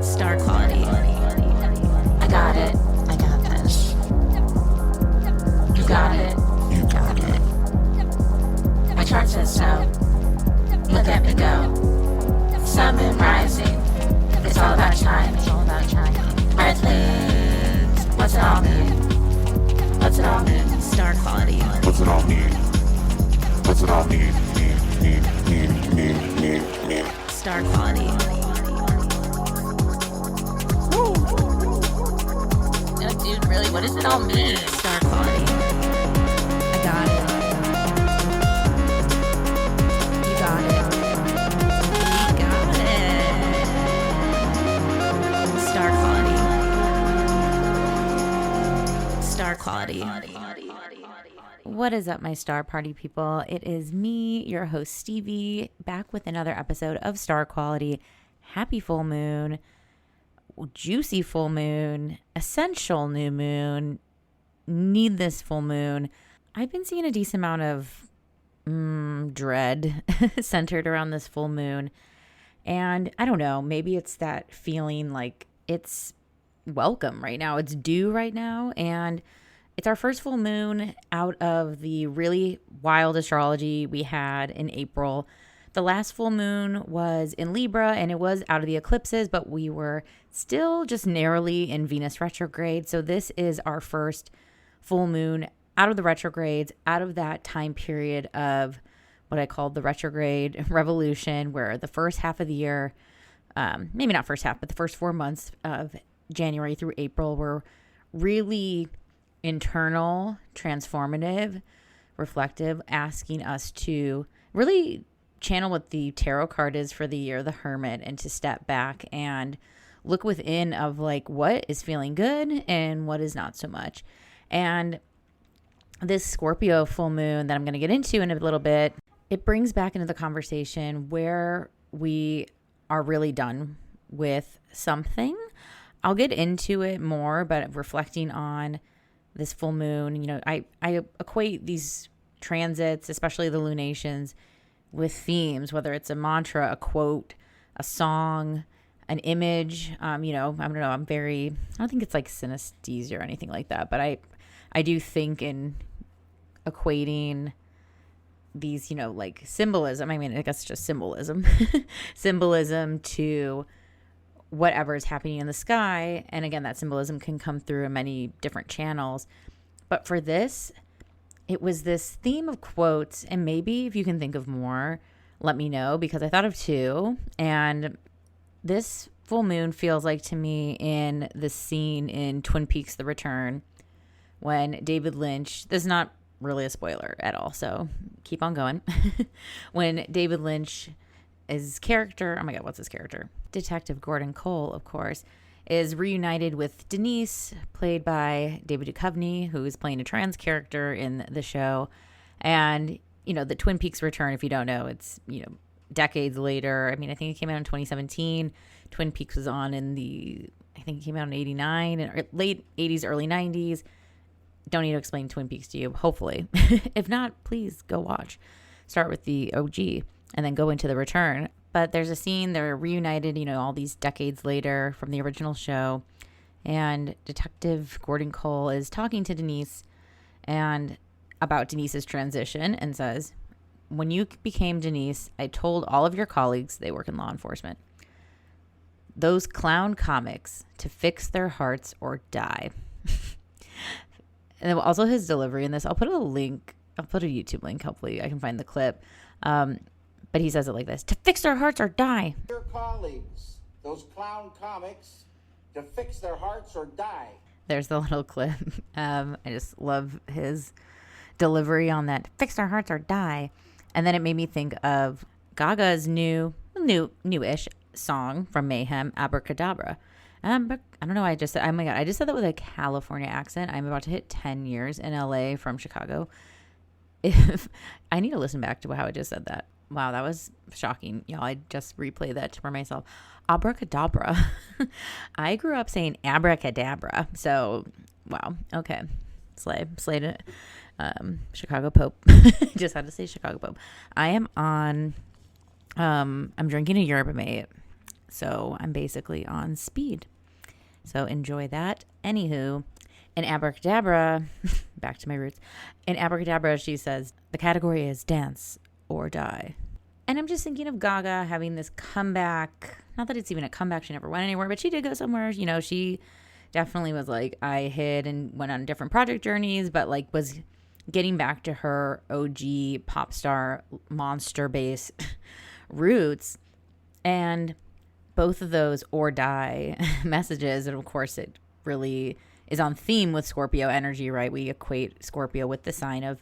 Star quality. I got it. I got this. You got it. You got it. My chart says so. Look at me go. Sun, moon, rising. It's all about time. It's all about time. Earthlings. What's it all mean? What's it all mean? Star quality. What's it all mean? What's it all mean? Mean. Star quality. No, dude, really, what does it all mean? Star quality. I got it. You got it. We got it. Star quality. Star quality. What is up, my star party people? It is me, your host, Stevie, back with another episode of Star Quality. Happy full moon, juicy full moon, essential new moon, need this full moon. I've been seeing a decent amount of dread centered around this full moon. And I don't know, maybe it's that feeling like it's welcome right now. It's due right now. And it's our first full moon out of the really wild astrology we had in April. The last full moon was in Libra and it was out of the eclipses, but we were still just narrowly in Venus retrograde. So this is our first full moon out of the retrogrades, out of that time period of what I called the retrograde revolution, where the first half of the year, maybe not first half, but the first 4 months of January through April were really internal, transformative, reflective, asking us to really channel what the tarot card is for the year, the Hermit, and to step back and look within of like what is feeling good and what is not so much. And this Scorpio full moon that I'm going to get into in a little bit, it brings back into the conversation where we are really done with something. I'll get into it more, but reflecting on this full moon, you know, I equate these transits, especially the lunations, with themes, whether it's a mantra, a quote, a song, an image. You know, I don't know, I don't think it's like synesthesia or anything like that, but I do think in equating these, you know, like symbolism. I mean, I guess just symbolism, symbolism to whatever is happening in the sky. And again, that symbolism can come through in many different channels. But for this, it was this theme of quotes. And maybe if you can think of more, let me know, because I thought of two. And this full moon feels like to me in the scene in Twin Peaks: The Return, when David Lynch, this is not really a spoiler at all, so keep on going. When David Lynch, his character, oh my God, what's his character? Detective Gordon Cole, of course, is reunited with Denise, played by David Duchovny, who is playing a trans character in the show. And, you know, the Twin Peaks Return, if you don't know, it's, you know, decades later. I mean, I think it came out in 2017. Twin Peaks was on I think it came out in 89 and late 80s, early 90s. Don't need to explain Twin Peaks to you, hopefully. If not, please go watch. Start with the OG and then go into the Return. But there's a scene, they're reunited, you know, all these decades later from the original show. And Detective Gordon Cole is talking to Denise and about Denise's transition and says, "When you became Denise, I told all of your colleagues," they work in law enforcement, "those clown comics to fix their hearts or die." And then also his delivery in this, I'll put a YouTube link, hopefully I can find the clip. But he says it like this: "To fix their hearts or die." Your colleagues, those clown comics, to fix their hearts or die. There's the little clip. I just love his delivery on that. Fix their hearts or die. And then it made me think of Gaga's newish song from Mayhem, Abracadabra. I don't know. I just said that with a California accent. I'm about to hit 10 years in LA from Chicago. If I need to listen back to how I just said that. Wow, that was shocking. Y'all, I just replayed that for myself. Abracadabra. I grew up saying abracadabra. So, wow. Okay. Slayed it. Chicago Pope. Just had to say Chicago Pope. I am on, I'm drinking a yerba mate. So I'm basically on speed. So enjoy that. Anywho, in Abracadabra, back to my roots. In Abracadabra, she says, the category is dance or die. And I'm just thinking of Gaga having this comeback. Not that it's even a comeback. She never went anywhere, but she did go somewhere. You know, she definitely was like, I hid and went on different project journeys, but like was getting back to her OG pop star monster bass roots. And both of those or die messages. And of course, it really is on theme with Scorpio energy, right? We equate Scorpio with the sign of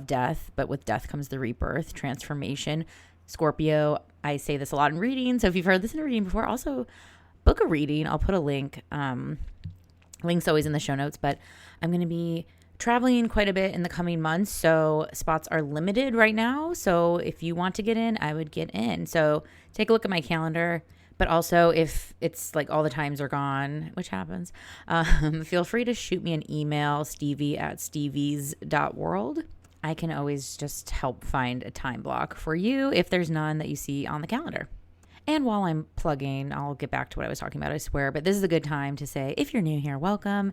death, but with death comes the rebirth, transformation. Scorpio, I say this a lot in readings. So if you've heard this in a reading before, also book a reading. I'll put a link. Link's always in the show notes, but I'm going to be traveling quite a bit in the coming months. So spots are limited right now. So if you want to get in, I would get in. So take a look at my calendar. But also if it's like all the times are gone, which happens, feel free to shoot me an email, stevie@stevies.world. I can always just help find a time block for you if there's none that you see on the calendar. And while I'm plugging, I'll get back to what I was talking about, I swear. But this is a good time to say, if you're new here, welcome.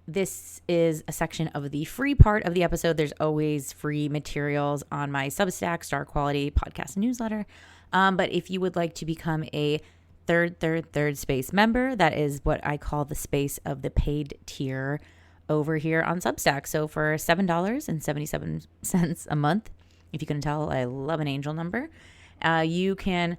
This is a section of the free part of the episode. There's always free materials on my Substack, Star Quality podcast newsletter. But if you would like to become a third space member, that is what I call the space of the paid tier over here on Substack. So for $7.77 a month, if you can tell, I love an angel number, you can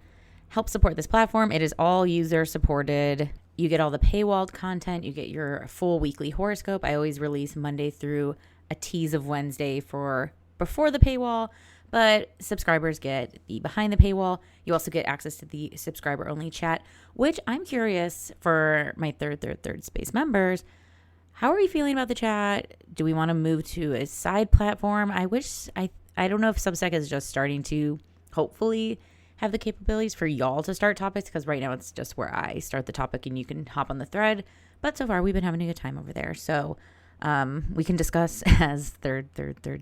help support this platform. It is all user supported. You get all the paywalled content. You get your full weekly horoscope. I always release Monday through a tease of Wednesday for before the paywall, but subscribers get the behind the paywall. You also get access to the subscriber only chat, which I'm curious for my third space members. How are you feeling about the chat? Do we want to move to a side platform? I don't know if Substack is just starting to hopefully have the capabilities for y'all to start topics, because right now it's just where I start the topic and you can hop on the thread. But so far we've been having a good time over there. So we can discuss as third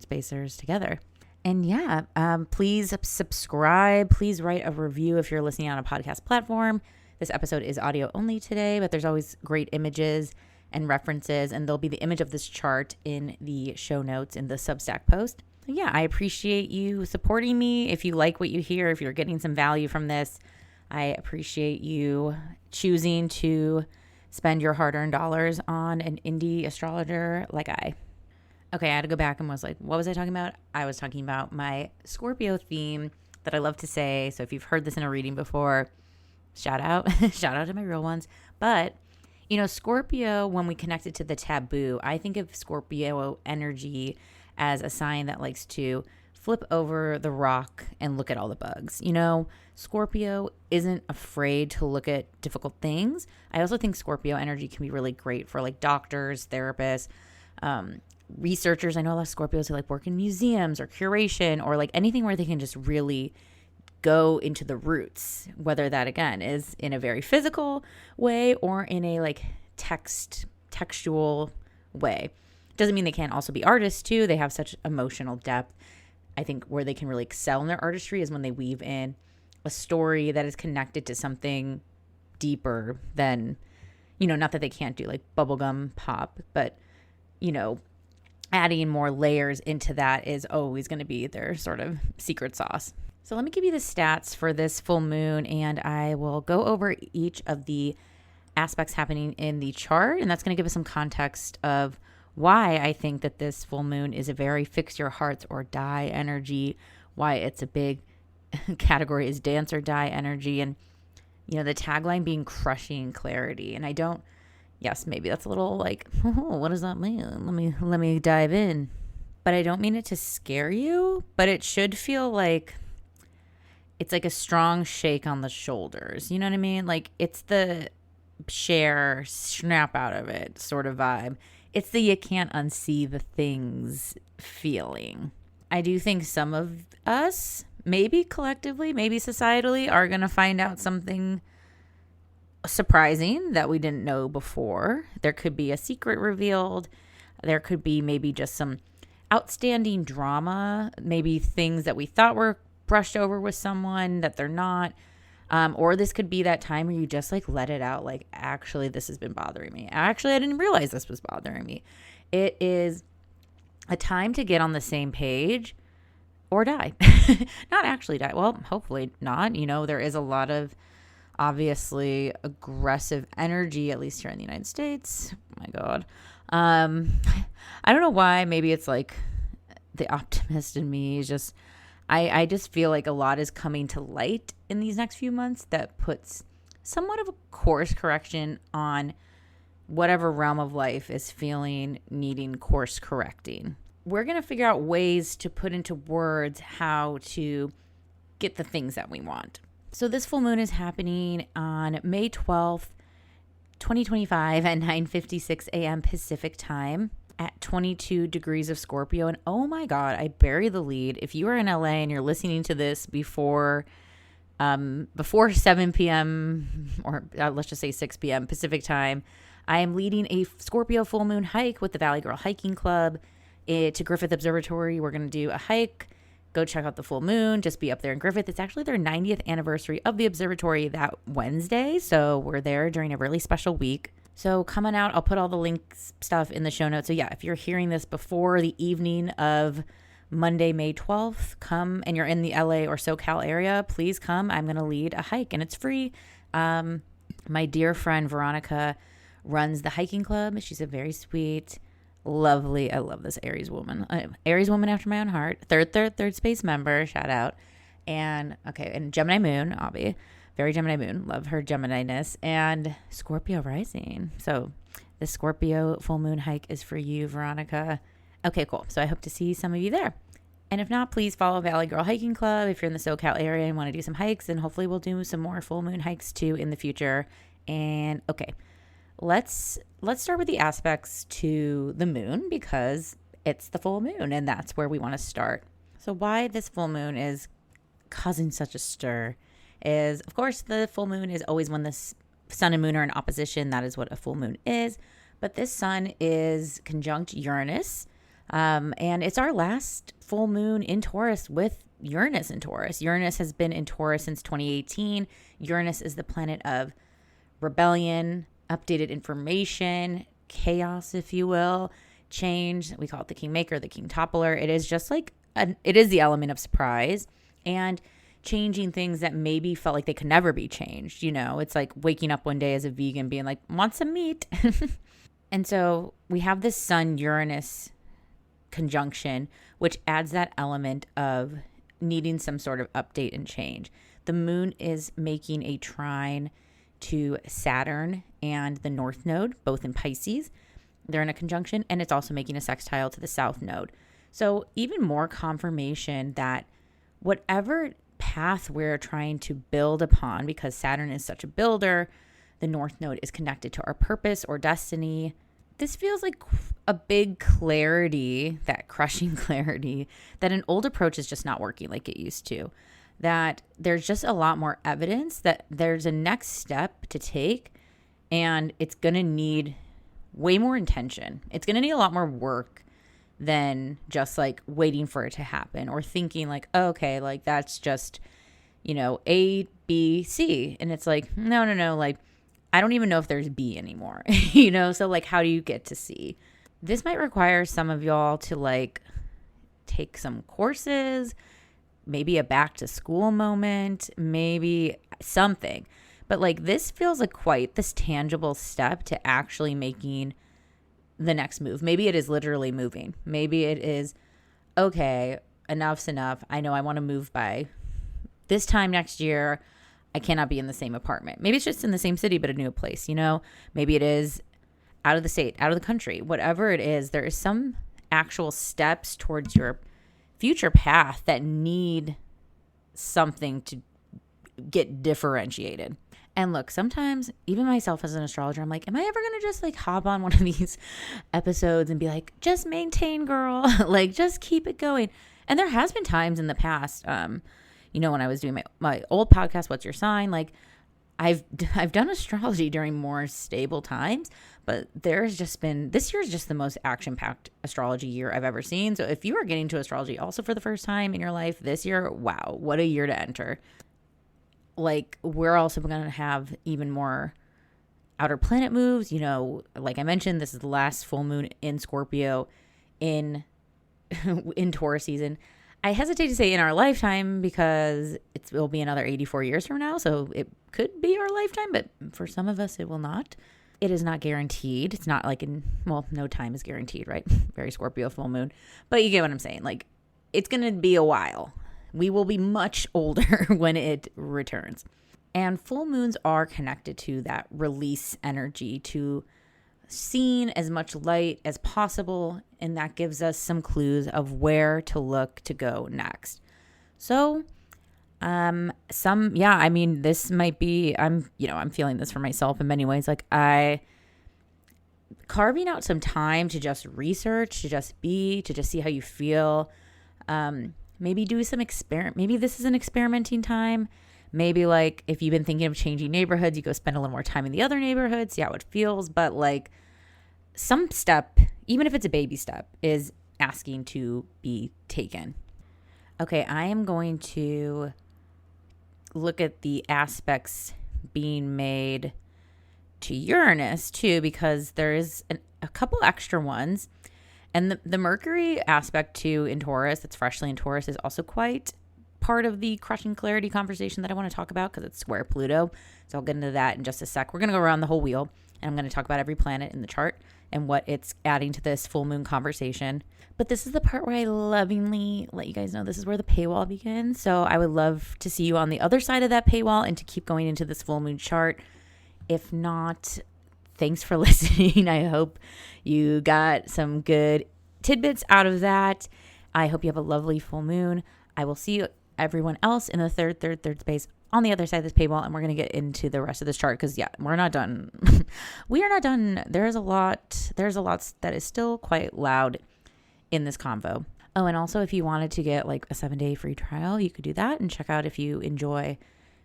spacers together. And yeah, please subscribe. Please write a review if you're listening on a podcast platform. This episode is audio only today, but there's always great images and references, and there'll be the image of this chart in the show notes in the Substack post. So yeah, I appreciate you supporting me. If you like what you hear, if you're getting some value from this, I appreciate you choosing to spend your hard-earned dollars on an indie astrologer like I. Okay, I had to go back and was like, what was I talking about? I was talking about my Scorpio theme that I love to say. So if you've heard this in a reading before, shout out to my real ones. But, you know, Scorpio, when we connect it to the taboo, I think of Scorpio energy as a sign that likes to flip over the rock and look at all the bugs. You know, Scorpio isn't afraid to look at difficult things. I also think Scorpio energy can be really great for like doctors, therapists, researchers. I know a lot of Scorpios who like work in museums or curation or like anything where they can just really go into the roots, whether that again is in a very physical way or in a like textual way. Doesn't mean they can't also be artists too. They have such emotional depth. I think where they can really excel in their artistry is when they weave in a story that is connected to something deeper than, you know, not that they can't do like bubblegum pop, but, you know, adding more layers into that is always going to be their sort of secret sauce. So let me give you the stats for this full moon, and I will go over each of the aspects happening in the chart, and that's going to give us some context of why I think that this full moon is a very fix your hearts or die energy, why it's a big category is dance or die energy, and, you know, the tagline being crushing clarity. And I don't, yes, maybe that's a little like, oh, what does that mean? Let me dive in. But I don't mean it to scare you, but it should feel like it's like a strong shake on the shoulders. You know what I mean? Like it's the share, snap out of it sort of vibe. It's the you can't unsee the things feeling. I do think some of us, maybe collectively, maybe societally, are going to find out something surprising that we didn't know before. There could be a secret revealed. There could be maybe just some outstanding drama, maybe things that we thought were brushed over with someone that they're not. Or this could be that time where you just like let it out. Like, actually, this has been bothering me. Actually, I didn't realize this was bothering me. It is a time to get on the same page or die. Not actually die. Well, hopefully not. You know, there is a lot of obviously aggressive energy, at least here in the United States. Oh my God. I don't know why. Maybe it's like the optimist in me is just, I just feel like a lot is coming to light in these next few months that puts somewhat of a course correction on whatever realm of life is feeling needing course correcting. We're going to figure out ways to put into words how to get the things that we want. So this full moon is happening on May 12th, 2025 at 9:56 a.m. Pacific time at 22 degrees of Scorpio. And oh my God, I bury the lead. If you are in LA and you're listening to this before 7 p.m. or let's just say 6 p.m. Pacific time, I am leading a Scorpio full moon hike with the Valley Girl Hiking Club to Griffith Observatory. We're going to do a hike. Go check out the full moon. Just be up there in Griffith. It's actually their 90th anniversary of the observatory that Wednesday. So we're there during a really special week. So come on out. I'll put all the links stuff in the show notes. So yeah, if you're hearing this before the evening of Monday, May 12th, come, and you're in the LA or SoCal area, please come. I'm going to lead a hike and it's free. My dear friend Veronica runs the hiking club. She's a very sweet, lovely, I love this Aries woman. Aries woman after my own heart. Third space member. Shout out. And Gemini moon, Abby. Very Gemini moon. Love her Gemini-ness. And Scorpio rising. So the Scorpio full moon hike is for you, Veronica. Okay, cool. So I hope to see some of you there. And if not, please follow Valley Girl Hiking Club if you're in the SoCal area and want to do some hikes. And hopefully we'll do some more full moon hikes too in the future. And okay, let's start with the aspects to the moon because it's the full moon and that's where we want to start. So why this full moon is causing such a stir is, of course, the full moon is always when the sun and moon are in opposition. That is what a full moon is. But this sun is conjunct Uranus. And it's our last full moon in Taurus with Uranus in Taurus. Uranus has been in Taurus since 2018. Uranus is the planet of rebellion, updated information, chaos, if you will, change. We call it the kingmaker, the king toppler. It is just like, it is the element of surprise and changing things that maybe felt like they could never be changed. You know, it's like waking up one day as a vegan being like, want some meat? And so we have this sun Uranus conjunction, which adds that element of needing some sort of update and change. The moon is making a trine to Saturn and the North Node, both in Pisces. They're in a conjunction, and it's also making a sextile to the South Node. So even more confirmation that whatever path we're trying to build upon, because Saturn is such a builder, the North Node is connected to our purpose or destiny. This feels like a big clarity, that crushing clarity, that an old approach is just not working like it used to. That there's just a lot more evidence that there's a next step to take, and it's going to need way more intention. It's going to need a lot more work than just like waiting for it to happen or thinking like, oh, okay, like that's just, you know, A, B, C. And it's like, no, like, I don't even know if there's B anymore, you know? So like, how do you get to C? This might require some of y'all to like take some courses, maybe a back to school moment, maybe something. But like, this feels like quite this tangible step to actually making the next move. Maybe it is literally moving. Maybe it is, okay, enough's enough. I know I want to move by this time next year. I cannot be in the same apartment. Maybe it's just in the same city, but a new place, you know? Maybe it is out of the state, out of the country, whatever it is, there is some actual steps towards your future path that need something to get differentiated. And look, sometimes even myself as an astrologer, I'm like, am I ever going to just like hop on one of these episodes and be like, just maintain, girl, like just keep it going. And there has been times in the past, you know, when I was doing my old podcast, What's Your Sign? Like I've done astrology during more stable times, but this year is just the most action-packed astrology year I've ever seen. So if you are getting to astrology also for the first time in your life this year, wow, what a year to enter. Like, we're also going to have even more outer planet moves. Like I mentioned, this is the last full moon in Scorpio in Taurus season. I hesitate to say in our lifetime because it will be another 84 years from now. So it could be our lifetime, but for some of us, it will not. It is not guaranteed. It's not like no time is guaranteed, right? Very Scorpio full moon. But you get what I'm saying. Like, it's going to be a while. We will be much older when it returns. And full moons are connected to that release energy, to seeing as much light as possible, and that gives us some clues of where to look to go next. So this might be, I'm feeling this for myself in many ways. Like, carving out some time to just research, to just see how you feel. Maybe do some maybe this is an experimenting time. Maybe, like, if you've been thinking of changing neighborhoods, you go spend a little more time in the other neighborhood, see how it feels. But, like, some step, even if it's a baby step, is asking to be taken. Okay, I am going to look at the aspects being made to Uranus, too, because there is a couple extra ones. And the Mercury aspect, too, in Taurus, that's freshly in Taurus, is also quite part of the crushing clarity conversation that I want to talk about because it's square Pluto. So I'll get into that in just a sec. We're going to go around the whole wheel, and I'm going to talk about every planet in the chart and what it's adding to this full moon conversation. But this is the part where I lovingly let you guys know this is where the paywall begins. So I would love to see you on the other side of that paywall and to keep going into this full moon chart. If not, thanks for listening. I hope you got some good tidbits out of that. I hope you have a lovely full moon. I will see you everyone else in the third space on the other side of this paywall, and we're going to get into the rest of this chart because we're not done. We are not done. There's a lot that is still quite loud in this convo. Oh, and also, if you wanted to get like a 7-day free trial, you could do that and check out if you enjoy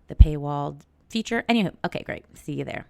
the paywall feature. Anywho, okay, great. See you there.